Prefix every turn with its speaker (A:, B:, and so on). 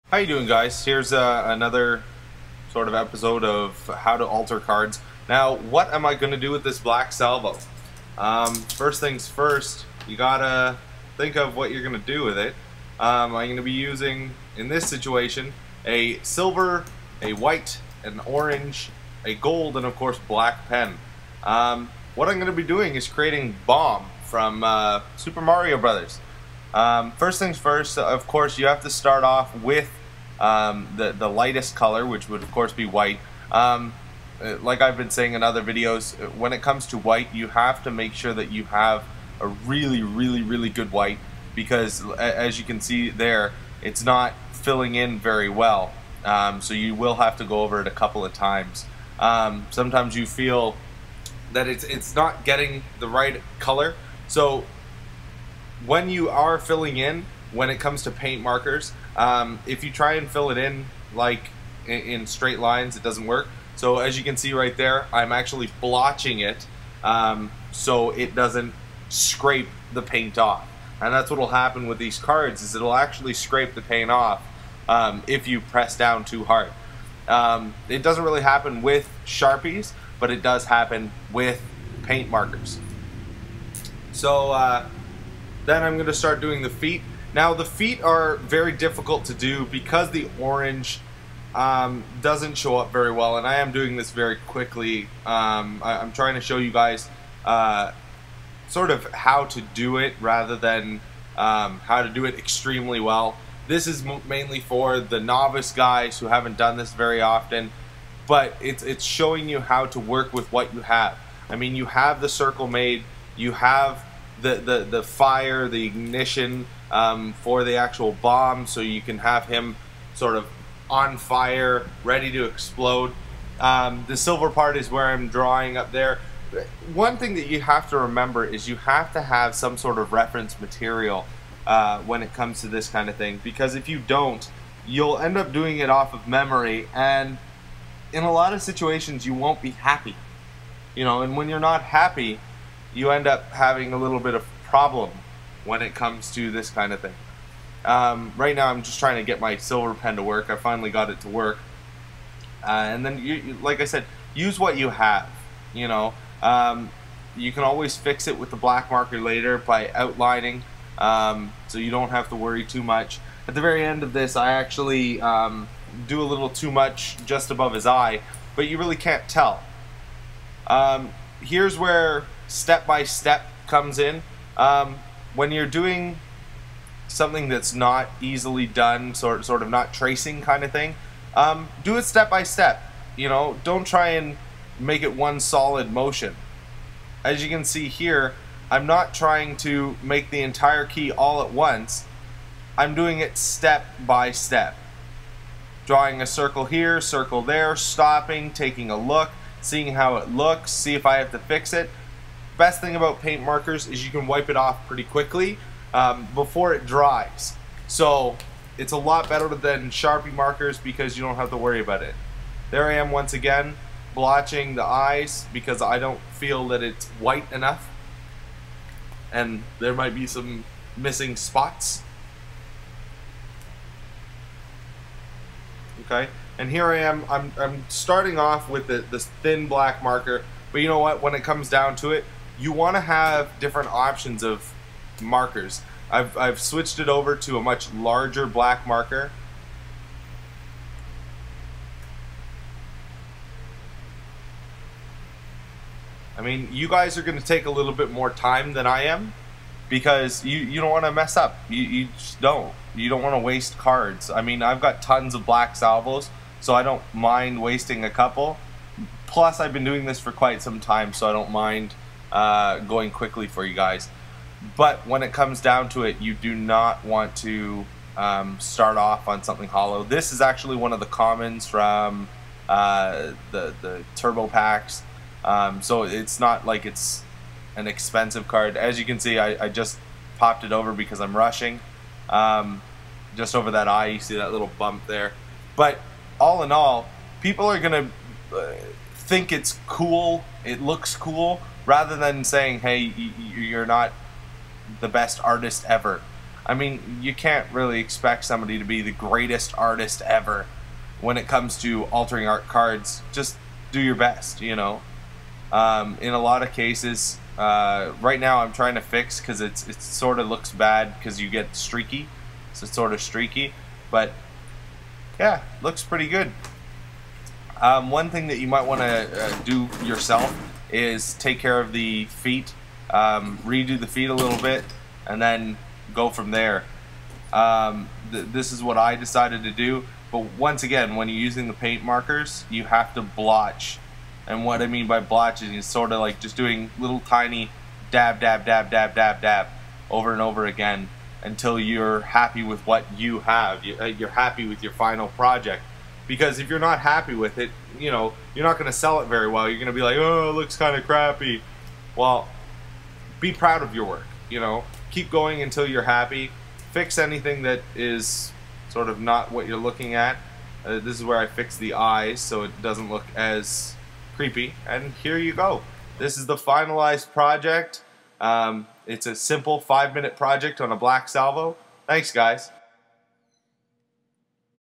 A: How you doing, guys? Here's another sort of episode of how to alter cards. Now, what am I going to do with this black salvo? First things first, you gotta think of what you're going to do with it. I'm going to be using, in this situation, a silver, a white, an orange, a gold, and of course black pen. What I'm going to be doing is creating Bomb from Super Mario Brothers. First things first, of course, you have to start off with the lightest color, which would of course be white. Like I've been saying in other videos, when it comes to white, you have to make sure that you have a really good white, because as you can see there, it's not filling in very well. So you will have to go over it a couple of times. Sometimes you feel that it's not getting the right color. So when you are filling in, when it comes to paint markers, if you try and fill it in like in straight lines, it doesn't work. So as you can see right there, I'm actually blotching it so it doesn't scrape the paint off. And that's what will happen with these cards, is it'll actually scrape the paint off if you press down too hard. It doesn't really happen with Sharpies, but it does happen with paint markers. So then I'm going to start doing the feet. Now the feet are very difficult to do because the orange doesn't show up very well, and I am doing this very quickly. I'm trying to show you guys sort of how to do it rather than how to do it extremely well. This is mainly for the novice guys who haven't done this very often, but it's showing you how to work with what you have. I mean, you have the circle made, you have the fire, the ignition for the actual bomb, so you can have him sort of on fire, ready to explode. The silver part is where I'm drawing up there. One thing that you have to remember is you have to have some sort of reference material when it comes to this kind of thing, because if you don't, you'll end up doing it off of memory, and in a lot of situations you won't be happy. You know, and when you're not happy, you end up having a little bit of problem when it comes to this kind of thing. Right now I'm just trying to get my silver pen to work. I finally got it to work. And then, you, like I said, use what you have. You know, you can always fix it with the black marker later by outlining, so you don't have to worry too much. At the very end of this, I actually do a little too much just above his eye, but you really can't tell. Here's where step by step comes in. When you're doing something that's not easily done, sort of not tracing kind of thing, do it step by step. You know, don't try and make it one solid motion. As you can see here, I'm not trying to make the entire key all at once. I'm doing it step by step. Drawing a circle here, circle there, stopping, taking a look, seeing how it looks, see if I have to fix it. Best thing about paint markers is you can wipe it off pretty quickly before it dries. So it's a lot better than Sharpie markers because you don't have to worry about it. There I am once again, blotching the eyes because I don't feel that it's white enough, and there might be some missing spots. Okay, and here I am. I'm starting off with this thin black marker, but you know what? When it comes down to it, you want to have different options of markers. I've switched it over to a much larger black marker. I mean, you guys are going to take a little bit more time than I am, because you don't want to mess up. You just don't. You don't want to waste cards. I mean, I've got tons of black salvos, so I don't mind wasting a couple. Plus, I've been doing this for quite some time, so I don't mind going quickly for you guys. But when it comes down to it, you do not want to start off on something hollow. This is actually one of the commons from the turbo packs, so it's not like it's an expensive card. As you can see, I just popped it over because I'm rushing. Just over that eye, you see that little bump there. But all in all, people are gonna think it's cool, it looks cool, rather than saying, hey, you're not the best artist ever. I mean, you can't really expect somebody to be the greatest artist ever when it comes to altering art cards. Just do your best, you know. In a lot of cases, right now I'm trying to fix because it sort of looks bad because you get streaky, so it's sort of streaky, but yeah, looks pretty good. One thing that you might want to do yourself is take care of the feet, redo the feet a little bit, and then go from there. This is what I decided to do, but once again, when you're using the paint markers, you have to blotch. And what I mean by blotching is sort of like just doing little tiny dab, dab, dab, dab, dab, dab over and over again until you're happy with what you have. You're happy with your final project. Because if you're not happy with it, you know, you're not going to sell it very well. You're going to be like, oh, it looks kind of crappy. Well, be proud of your work, you know. Keep going until you're happy. Fix anything that is sort of not what you're looking at. This is where I fix the eyes so it doesn't look as creepy. And here you go. This is the finalized project. It's a simple 5-minute project on a black salvo. Thanks, guys.